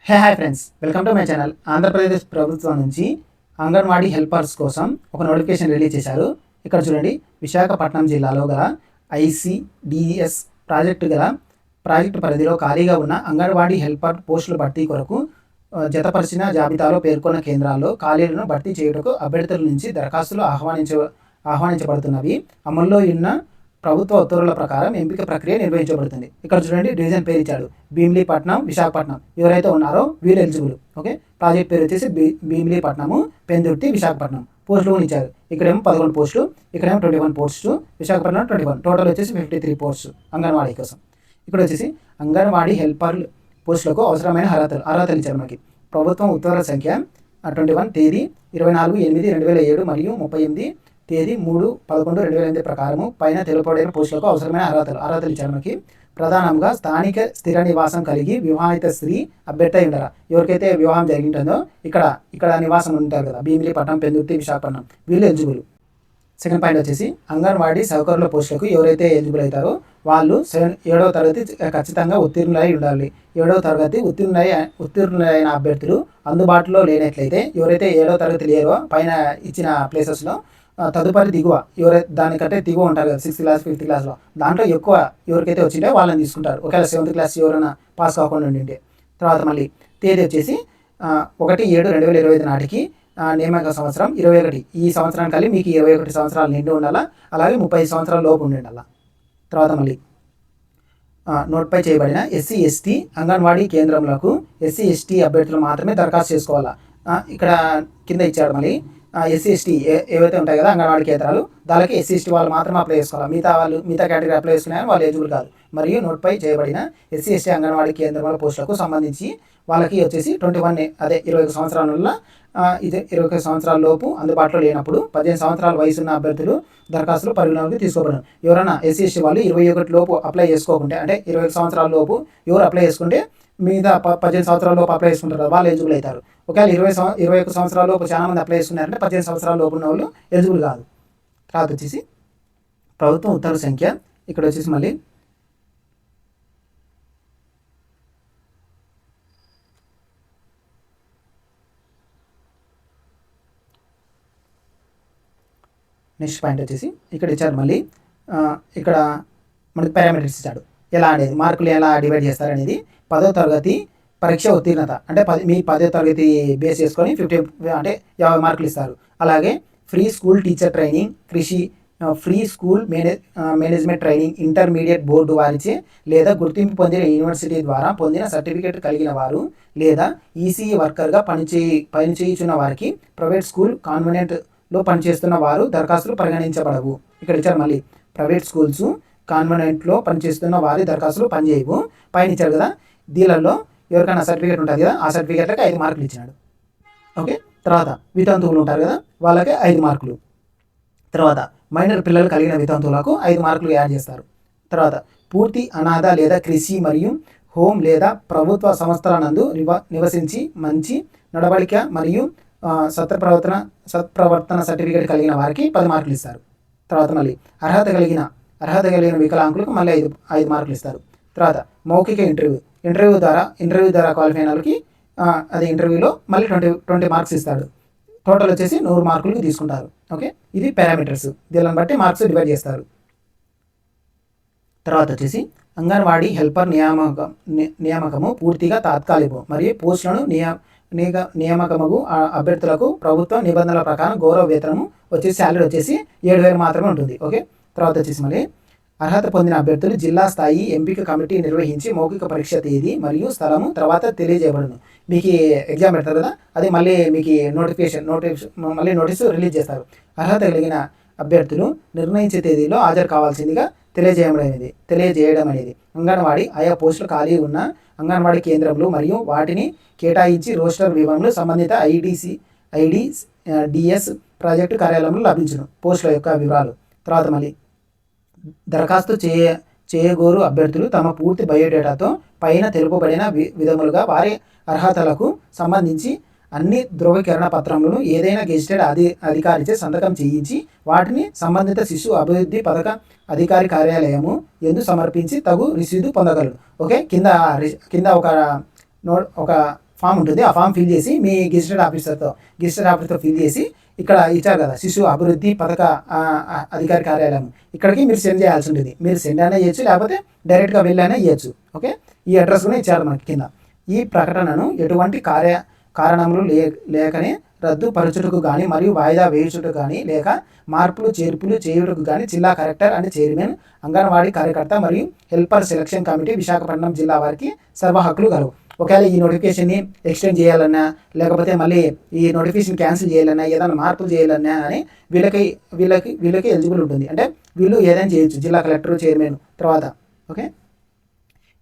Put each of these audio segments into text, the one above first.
Hi friends, welcome to my channel. Andhra Pradesh ప్రభుత్వం నుంచి anganwadi helpers కోసం ఒక నోటిఫికేషన్ రిలీజ్ చేశారు. ఇక్కడ చూడండి, విశాఖపట్నం జిల్లాలో గల ICDS ప్రాజెక్టు పరిధిలో ఖాళీగా ఉన్న అంగన్వాడీ హెల్పర్ పోస్టుల భర్తీ కొరకు జతపరిచిన జాబితాలో పేర్కొన్న కేంద్రాల్లో ఖాళీలను భర్తీ చేయుటకు అభ్యర్థుల నుంచి దరఖాస్తులు ఆహ్వానించబడుతున్నవి. అమల్లో ఉన్న ప్రభుత్వ ఉత్తర్వుల ప్రకారం ఎంపిక ప్రక్రియ నిర్వహించబడుతుంది. ఇక్కడ చూడండి, డివిజన్ పేరు ఇచ్చాడు, భీమిలీపట్నం, విశాఖపట్నం. ఎవరైతే ఉన్నారో వీళ్ళు ఎలిజిబుల్. ఓకే, ప్రాజెక్ట్ పేరు వచ్చేసి భీమిలీపట్నము, పెందుర్తి, విశాఖపట్నం. పోస్టులు కూడా ఇచ్చారు. ఇక్కడేమో 11 పోస్టులు, ఇక్కడేమో 21 పోస్టులు, విశాఖపట్నం 21. టోటల్ వచ్చేసి 53 పోస్టులు అంగన్వాడీ కోసం. ఇక్కడ వచ్చేసి అంగన్వాడీ హెల్పర్ పోస్టులకు అవసరమైన అర్హతలు ఇచ్చారు మనకి. ప్రభుత్వం ఉత్తర్వుల సంఖ్య 21 తేదీ 24/8/2007 మరియు 38 తేదీ 3/11/2008 ప్రకారము పైన తెలుపబడిన పోస్టులకు అవసరమైన అర్హతలు ఇచ్చారు మనకి. ప్రధానంగా స్థానిక స్థిర నివాసం కలిగి వివాహిత స్త్రీ అభ్యర్థి ఉండరా. ఎవరికైతే వివాహం జరిగింటుందో ఇక్కడ నివాసం ఉంటారు కదా, భీమిలీపట్నం, పెందుర్తి, విశాఖపట్నం, వీళ్ళు ఎలిజిబుల్. సెకండ్ పాయింట్ వచ్చేసి అంగన్వాడీ సహకారుల పోస్టులకు ఎవరైతే ఎలిజిబుల్ అవుతారో వాళ్ళు 7వ తరగతి ఖచ్చితంగా ఉత్తీర్ణులై ఉండాలి. 7వ తరగతి ఉత్తీర్ణులైన అభ్యర్థులు అందుబాటులో లేనట్లయితే, ఎవరైతే 7వ తరగతి లేరో పైన ఇచ్చిన ప్లేసెస్లో తదుపరి దిగువ దానికంటే దిగువ ఉంటారు కదా, 6th క్లాస్ 5th క్లాస్లో, దాంట్లో ఎక్కువ ఎవరికైతే వచ్చింటే వాళ్ళని తీసుకుంటారు. ఒకవేళ 7th క్లాస్ ఎవరైనా పాస్ కాకుండా ఉండింటే. తర్వాత మళ్ళీ తేదీ వచ్చేసి 1/7/2025 నాటికి నియామక సంవత్సరం 21. ఈ సంవత్సరానికి కలిగి మీకు 21 సంవత్సరాలు నిండి ఉండాలా, అలాగే 35 సంవత్సరాల లోపు ఉండి ఉండాలా. తర్వాత మళ్ళీ నోటిఫై చేయబడిన SC/ST అంగన్వాడీ కేంద్రములకు SC/ST అభ్యర్థులు మాత్రమే దరఖాస్తు చేసుకోవాలా. ఇక్కడ కింద ఇచ్చాడు మళ్ళీ SC/ST ఏవైతే ఉంటాయి కదా అంగన్వాడీ కేంద్రాలు, దానికి SC/ST వాళ్ళు మాత్రమే అప్లై చేసుకోవాలి. మిగతా కేటగిరీ అప్లై చేసుకున్నాయని వాళ్ళు ఎలిజిబుల్ కాదు. మరియు నోటిఫై చేయబడిన SC/ST అంగన్వాడీ కేంద్రాల పోస్టులకు సంబంధించి వాళ్ళకి వచ్చేసి 21 సంవత్సరాల 21 సంవత్సరాల లోపు అందుబాటులో లేనప్పుడు 15 సంవత్సరాల వయసు ఉన్న అభ్యర్థులు దరఖాస్తులు పరిగణలోకి తీసుకోబడను. ఎవరైనా SC/ST వాళ్ళు 21 లోపు అప్లై చేసుకోకుంటే, అంటే 21 సంవత్సరాల లోపు ఎవరు అప్లై చేసుకుంటే మిగతా 15 సంవత్సరాల లోపు అప్లై చేసుకుంటారు, వాళ్ళు ఎలిజిబుల్ అవుతారు. ఒకవేళ 21 సంవత్సరాల లోపు చాలా మంది అప్లై చేసుకున్నారంటే 15 సంవత్సరాల లోపు ఉన్న వాళ్ళు ఎలిజిబుల్ కాదు. తర్వాత వచ్చేసి ప్రభుత్వం ఉత్తర్వుల సంఖ్య, ఇక్కడ వచ్చేసి మళ్ళీ నెక్స్ట్ పాయింట్ వచ్చేసి ఇక్కడ ఇచ్చారు మళ్ళీ. ఇక్కడ మనకి పారామీటర్స్ ఇచ్చాడు, ఎలా అనేది మార్కులు ఎలా డివైడ్ చేస్తారనేది. 10వ తరగతి పరీక్ష ఉత్తీర్ణత అంటే మీ 10వ తరగతి బేస్ చేసుకొని 50 మార్కులు ఇస్తారు. అలాగే ఫ్రీ స్కూల్ టీచర్ ట్రైనింగ్, కృషి, free school management training intermediate board వారిచే లేదా గుర్తింపు పొందిన యూనివర్సిటీ ద్వారా పొందిన సర్టిఫికేట్ కలిగిన వారు లేదా ECE వర్కర్గా పనిచేయుచున్న వారికి ప్రైవేట్ స్కూల్ కాన్వెంట్లో పనిచేస్తున్న వారు దరఖాస్తులు పరిగణించబడవు. ఇక్కడ ఇచ్చారు మళ్ళీ, ప్రైవేట్ స్కూల్స్ కాన్వెంట్లో పనిచేస్తున్న వారి దరఖాస్తులు పనిచేయవు. పైన ఇచ్చారు కదా, దీనిలో ఎవరికైనా సర్టిఫికేట్ ఉంటుంది కదా, ఆ సర్టిఫికేట్లకి 5 మార్కులు ఇచ్చినాడు. ఓకే, తర్వాత వితంతువులు ఉంటారు కదా, వాళ్ళకి 5 మార్కులు. తర్వాత మైనర్ పిల్లలు కలిగిన వితంతువులకు 5 మార్కులు యాడ్ చేస్తారు. తర్వాత పూర్తి అనాథ లేదా కృషి మరియు హోమ్ లేదా ప్రభుత్వ సంస్థల నందు నివసించి మంచి నడవడిక మరియు సత్ప్రవర్తన సర్టిఫికేట్ కలిగిన వారికి 10 మార్కులు ఇస్తారు. తర్వాత మళ్ళీ అర్హత కలిగిన వికలాంగులకు మళ్ళీ 5 మార్కులు ఇస్తారు. తర్వాత మౌఖిక ఇంటర్వ్యూ ద్వారా క్వాలిఫై అయిన వాళ్ళకి అది ఇంటర్వ్యూలో మళ్ళీ 20 మార్క్స్ ఇస్తాడు. టోటల్ వచ్చేసి 100 మార్కులకు తీసుకుంటారు. ఓకే, ఇది పారామీటర్స్, దీనిని బట్టి మార్క్స్ డివైడ్ చేస్తారు. తర్వాత వచ్చేసి అంగన్వాడీ హెల్పర్ నియామకము పూర్తిగా తాత్కాలికం మరియు పోస్టులను నియామకము అభ్యర్థులకు ప్రభుత్వ నిబంధనల ప్రకారం గౌరవ వేతనము వచ్చేసి శాలరీ వచ్చేసి 7,000 మాత్రమే ఉంటుంది. ఓకే, తర్వాత వచ్చేసి మళ్ళీ అర్హత పొందిన అభ్యర్థులు జిల్లా స్థాయి ఎంపిక కమిటీ నిర్వహించి మౌఖిక పరీక్ష తేదీ మరియు స్థలము తర్వాత తెలియజేయబడును. మీకు ఎగ్జామ్ పెడతారు కదా, అది మళ్ళీ మీకు నోటీసు రిలీజ్ చేస్తారు. అర్హత కలిగిన అభ్యర్థులు నిర్ణయించే తేదీలో హాజరు కావాల్సిందిగా తెలియజేయడం అనేది అంగన్వాడీ ఆయా పోస్టులు ఖాళీ ఉన్న అంగన్వాడీ కేంద్రములు మరియు వాటిని కేటాయించి రోస్టర్ వివరణలు సంబంధిత IDS ప్రాజెక్టు కార్యాలయంలో లభించును పోస్టుల యొక్క వివరాలు. తర్వాత మళ్ళీ దరఖాస్తు చేయగోరు అభ్యర్థులు తమ పూర్తి బయోడేటాతో పైన తెలుపబడిన విధములుగా వారి అర్హతలకు సంబంధించి అన్ని ధృవీకరణ పత్రములను ఏదైనా గెజిటెడ్ అధికారిచే సంతకం చేయించి వాటిని సంబంధిత శిశు అభివృద్ధి పథక అధికారి కార్యాలయము ఎందు సమర్పించి తగు రసీదు పొందగలరు. ఓకే, కింద ఒక ఫామ్ ఉంటుంది. ఆ ఫామ్ ఫిల్ చేసి మీ గెజిటెడ్ ఆఫీసర్తో ఫిల్ చేసి ఇక్కడ ఇచ్చారు కదా శిశు అభివృద్ధి పథక అధికారి కార్యాలయం, ఇక్కడికి మీరు సెండ్ చేయాల్సి ఉంటుంది. మీరు సెండ్ అయినా చేయొచ్చు, లేకపోతే డైరెక్ట్గా వెళ్ళైనా ఇవ్వచ్చు. ఓకే, ఈ అడ్రస్ కూడా ఇచ్చారు మనకి కింద. ఈ ప్రకటనను ఎటువంటి కారణములు లేకనే రద్దు పరచుటకు కానీ మరియు వాయిదా వేయుచుటకు కానీ లేక మార్పులు చేర్పులు చేయుటకు కానీ జిల్లా కలెక్టర్ అండ్ చైర్మన్, అంగన్వాడీ కార్యకర్త మరియు హెల్పర్ సెలక్షన్ కమిటీ విశాఖపట్నం జిల్లా వారికి సర్వ హక్కులు కలవు. ఒకవేళ ఈ నోటిఫికేషన్ని ఎక్స్టెండ్ చేయాలన్నా, లేకపోతే మళ్ళీ ఈ నోటిఫికేషన్ క్యాన్సిల్ చేయాలన్నా, ఏదైనా మార్పులు చేయాలన్నా అని వీళ్ళకి ఎలిజిబుల్ ఉంటుంది. అంటే వీళ్ళు ఏదైనా చేయొచ్చు, జిల్లా కలెక్టర్, చైర్మన్ తర్వాత. ఓకే,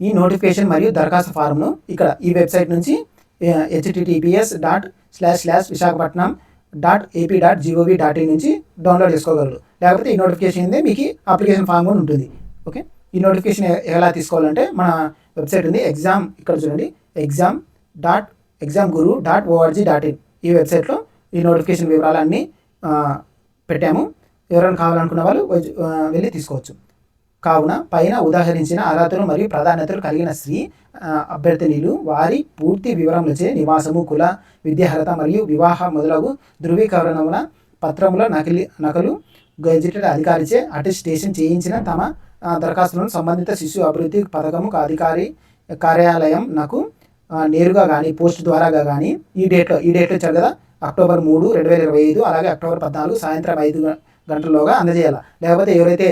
ఈ నోటిఫికేషన్ మరియు దరఖాస్తు ఫారంను ఇక్కడ ఈ వెబ్సైట్ నుంచి https://visakhapatnam.ap.gov.in నుంచి డౌన్లోడ్ చేసుకోగలరు. లేకపోతే ఈ నోటిఫికేషన్ ఉంది, మీకు అప్లికేషన్ ఫామ్ కూడా ఉంటుంది. ఓకే, ఈ నోటిఫికేషన్ ఎలా తీసుకోవాలంటే మన వెబ్సైట్ ఉంది ఎగ్జామ్, ఇక్కడ చూడండి exam.examguru.org.in, ఈ వెబ్సైట్లో ఈ నోటిఫికేషన్ వివరాలన్నీ పెట్టాము. ఎవరైనా కావాలనుకున్న వాళ్ళు వెళ్ళి తీసుకోవచ్చు. కావున పైన ఉదాహరించిన అర్హతలు మరియు ప్రాధాన్యతలు కలిగిన స్త్రీ అభ్యర్థినిలు వారి పూర్తి వివరములచే నివాసము, కుల, విద్యార్హత మరియు వివాహ మొదలగు ధృవీకరణముల పత్రముల నకలు గెజిటెడ్ అధికారిచే అటెస్టేషన్ చేయించిన తమ దరఖాస్తులను సంబంధిత శిశు అభివృద్ధి పథకము అధికారి కార్యాలయం నాకు నేరుగా కానీ పోస్ట్ ద్వారాగా కానీ ఈ డేట్లో ఇచ్చారు కదా, అక్టోబర్ 3, 2025, అలాగే అక్టోబర్ 14 సాయంత్రం 5 గంటల్లోగా అందజేయాలి. లేకపోతే ఎవరైతే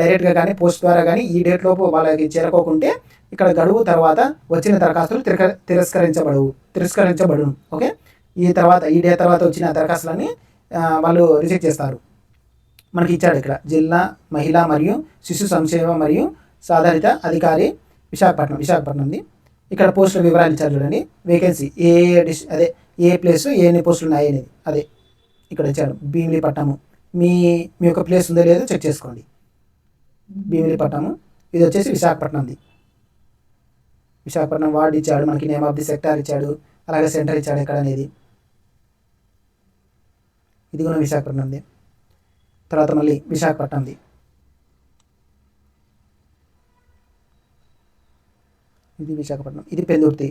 డైరెక్ట్గా కానీ పోస్ట్ ద్వారా కానీ ఈ డేట్ లోపు వాళ్ళకి చేరుకోకుంటే ఇక్కడ గడువు తర్వాత వచ్చిన దరఖాస్తులు తిరస్కరించబడును. ఓకే, ఈ డే తర్వాత వచ్చిన దరఖాస్తులని వాళ్ళు రిజెక్ట్ చేస్తారు. మనకి ఇచ్చాడు ఇక్కడ జిల్లా మహిళా మరియు శిశు సంక్షేమ మరియు సాధారిత అధికారి విశాఖపట్నంది. ఇక్కడ పోస్టుల వివరాలు ఇచ్చారు చూడండి. వేకెన్సీ ఏ ప్లేస్ ఎన్ని పోస్టులు ఉన్నాయి అనేది అదే ఇక్కడ ఇచ్చారు. భీమిలీపట్నము, మీ యొక్క ప్లేస్ ఉందో లేదో చెక్ చేసుకోండి. భీమిలీపట్నము, ఇది వచ్చేసి విశాఖపట్నం వార్డు ఇచ్చాడు మనకి, నేమ్ ఆఫ్ ది సెక్టార్ ఇచ్చాడు, అలాగే సెంటర్ ఇచ్చాడు ఎక్కడ అనేది. ఇది కూడా విశాఖపట్నంది. తర్వాత మళ్ళీ విశాఖపట్నంది, ఇది విశాఖపట్నం, ఇది పెందుర్తి,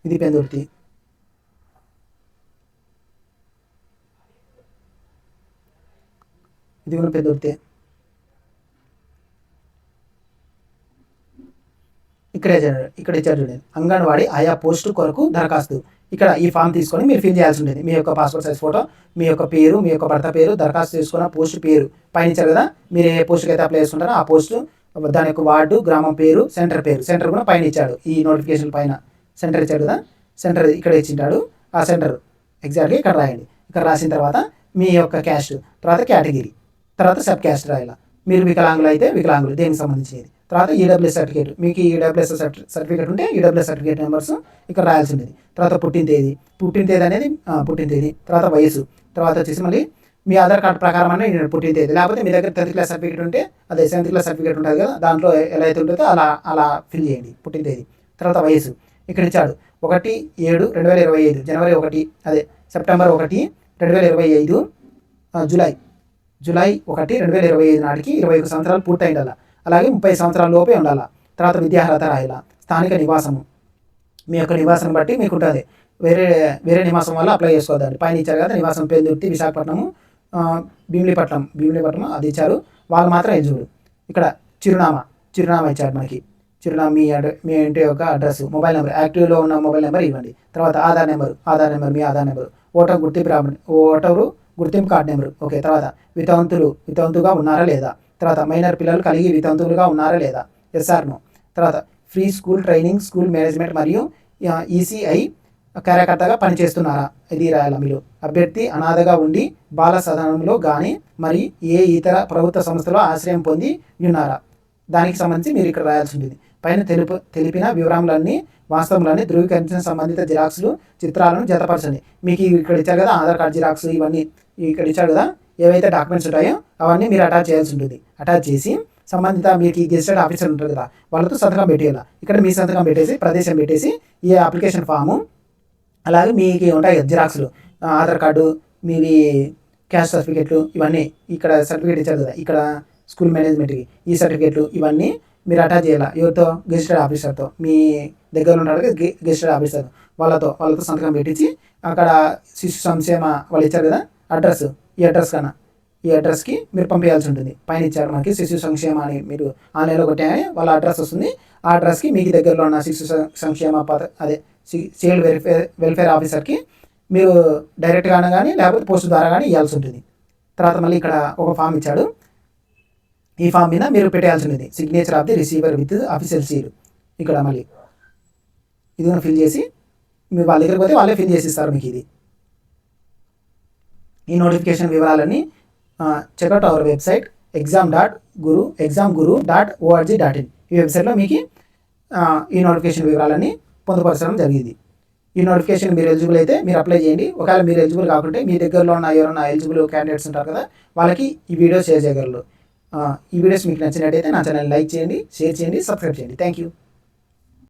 ఇది కూడా పెందుర్తి. ఇక్కడ ఇచ్చారు చూడండి, అంగన్వాడీ ఆయా పోస్టు కొరకు దరఖాస్తు. ఇక్కడ ఈ ఫామ్ తీసుకొని మీరు ఫిల్ చేయాల్సి ఉంటుంది. మీ యొక్క పాస్పోర్ట్ సైజ్ ఫోటో, మీ యొక్క పేరు, మీ యొక్క భర్త పేరు, దరఖాస్తు చేసుకున్న పోస్టు పేరు పైన ఇచ్చారు కదా, మీరు ఏ పోస్టుకి అయితే అప్లై చేసుకుంటారో ఆ పోస్టు, దాని యొక్క వార్డు, గ్రామం పేరు, సెంటర్ కూడా పైన ఇచ్చాడు. ఈ నోటిఫికేషన్ పైన సెంటర్ ఇచ్చాడు కదా, సెంటర్ ఇక్కడ ఇచ్చింటాడు. ఆ సెంటర్ ఎగ్జాక్ట్గా ఇక్కడ రాయండి. ఇక్కడ రాసిన తర్వాత మీ యొక్క క్యాస్ట్, తర్వాత కేటగిరీ, తర్వాత సబ్ క్యాస్ట్ రాయాలి. మీరు వికలాంగులు అయితే వికలాంగులు దేనికి సంబంధించినది, తర్వాత ఈడబ్ల్యూఎస్ సర్టిఫికేట్, మీకు ఈడబ్ల్యూఎస్ సర్టిఫికేట్ ఉంటే ఈడబ్ల్యూఎస్ సర్టిఫికేట్ నెంబర్స్ ఇక్కడ రాయాల్సి ఉంటుంది. తర్వాత పుట్టిన తేదీ అనేది పుట్టిన తేదీ, తర్వాత వయసు, తర్వాత వచ్చేసి మళ్ళీ మీ ఆధార్ కార్డు ప్రకారం అనే పుట్టిన తేదీ, లేకపోతే మీ దగ్గర 10th క్లాస్ సర్టిఫికేట్ ఉంటే అదే 7th క్లాస్ సర్టిఫికేట్ ఉంటుంది కదా, దాంట్లో ఎలా అయితే ఉంటుందో అలా ఫిల్ చేయండి పుట్టిన తేదీ. తర్వాత వయసు ఇక్కడ ఇచ్చాడు 1/7/2025, జనవరి 1 అదే సెప్టెంబర్ 1, 2025, జూలై 1, 2025 నాటికి 21 సంవత్సరాలు పూర్తయి ఉండాలి. అలాగే 30 సంవత్సరాల లోపే ఉండాలి. తర్వాత విద్యార్హత రాయాల. స్థానిక నివాసము, మీ యొక్క నివాసం బట్టి మీకు ఉంటుంది. వేరే నివాసం వల్ల అప్లై చేసుకోవద్దండి. పైన ఇచ్చారు కదా నివాసం, పెందుర్తి, విశాఖపట్నము, భీమిలీపట్నం అది ఇచ్చారు. వాళ్ళు మాత్రం ఎలిజిబుల్. ఇక్కడ చిరునామా ఇచ్చారు మనకి. చిరునామా మీ ఇంటి యొక్క అడ్రస్, మొబైల్ నెంబర్, యాక్టివ్లో ఉన్న మొబైల్ నెంబర్ ఇవ్వండి. తర్వాత ఆధార్ నెంబర్, మీ ఆధార్ నెంబర్, ఓటరు గుర్తింపు కార్డు నెంబరు. ఓకే, తర్వాత వితంతుగా ఉన్నారా లేదా, తర్వాత మైనర్ పిల్లలు కలిగి వితంతువులుగా ఉన్నారా లేదా, ఎస్ఆర్నో. తర్వాత free school training, school management మరియు ఈసీఐ కార్యకర్తగా పనిచేస్తున్నారా, ఇది రాయాలి. మీరు అభ్యర్థి అనాథగా ఉండి బాల సదనంలో కానీ మరి ఏ ఇతర ప్రభుత్వ సంస్థలో ఆశ్రయం పొంది ఉన్నారా, దానికి సంబంధించి మీరు ఇక్కడ రాయాల్సి ఉంటుంది. పైన తెలిపిన వివరాలన్నీ వాస్తవాలన్నీ ధృవీకరించిన సంబంధిత జిరాక్స్లు, చిత్రాలను జతపరచండి. మీకు ఇక్కడ ఇచ్చారు కదా ఆధార్ కార్డ్ జిరాక్స్, ఇవన్నీ ఇక్కడ ఇచ్చారు కదా, ఏవైతే డాక్యుమెంట్స్ ఉంటాయో అవన్నీ మీరు అటాచ్ చేయాల్సి ఉంటుంది. అటాచ్ చేసి సంబంధిత మీకు గెజిటెడ్ ఆఫీసర్ ఉంటారు కదా, వాళ్ళతో సంతకం పెట్టేయాలి. ఇక్కడ మీ సంతకం పెట్టేసి ప్రదేశం పెట్టేసి ఈ అప్లికేషన్ ఫాము, అలాగే మీకు ఉంటాయి జిరాక్స్లు, ఆధార్ కార్డు, మీవి క్యాస్ట్ సర్టిఫికేట్లు, ఇవన్నీ ఇక్కడ సర్టిఫికేట్ ఇచ్చారు కదా, ఇక్కడ స్కూల్ మేనేజ్మెంట్కి ఈ సర్టిఫికేట్లు, ఇవన్నీ మీరు అటాచ్ చేయాలి. ఎవరితో? గెజిటెడ్ ఆఫీసర్తో, మీ దగ్గర ఉంటారు కదా గెజిటెడ్ ఆఫీసర్, వాళ్ళతో సంతకం పెట్టించి అక్కడ శిశు సంక్షేమ వాళ్ళు ఇచ్చారు కదా అడ్రస్, ఈ అడ్రస్కి మీరు పంపించాల్సి ఉంటుంది. పైన ఇచ్చారు మనకి శిశు సంక్షేమ అని, మీరు ఆన్లైన్లో కొట్టాయని వాళ్ళ అడ్రస్ వస్తుంది. ఆ అడ్రస్కి మీకు దగ్గరలో ఉన్న శిశు సంక్షేమ అదే చైల్డ్ వెల్ఫేర్ ఆఫీసర్కి మీరు డైరెక్ట్గా కానీ లేకపోతే పోస్ట్ ద్వారా కానీ ఇవ్వాల్సి ఉంటుంది. తర్వాత మళ్ళీ ఇక్కడ ఒక ఫామ్ ఇచ్చాడు. ఈ ఫామ్ మీద మీరు పెట్టేయాల్సి ఉంటుంది signature of the receiver with official seal. ఇక్కడ మళ్ళీ ఇది ఫిల్ చేసి మీరు వాళ్ళ దగ్గరికి పోతే వాళ్ళే ఫిల్ చేసి ఇస్తారు మీకు ఇది. ఈ నోటిఫికేషన్ వివరాలన్నీ చెక్అవుట్ అవర్ వెబ్సైట్ exam.guru.org.in. ఈ వెబ్సైట్లో మీకు ఈ నోటిఫికేషన్ వివరాలన్నీ పొందుపరచడం జరిగింది. ఈ నోటిఫికేషన్ మీరు ఎలిజిబుల్ అయితే మీరు అప్లై చేయండి. ఒకవేళ మీరు ఎలిజిబుల్ కాకుంటే మీ దగ్గరలో ఉన్న ఎవరైనా ఎలిజిబుల్ క్యాండిడేట్స్ ఉంటారు కదా, వాళ్ళకి ఈ వీడియో షేర్ చేయగలరు. ఈ వీడియోస్ మీకు నచ్చినట్టయితే నా ఛానల్ లైక్ చేయండి, షేర్ చేయండి, సబ్స్క్రైబ్ చేయండి. Thank you.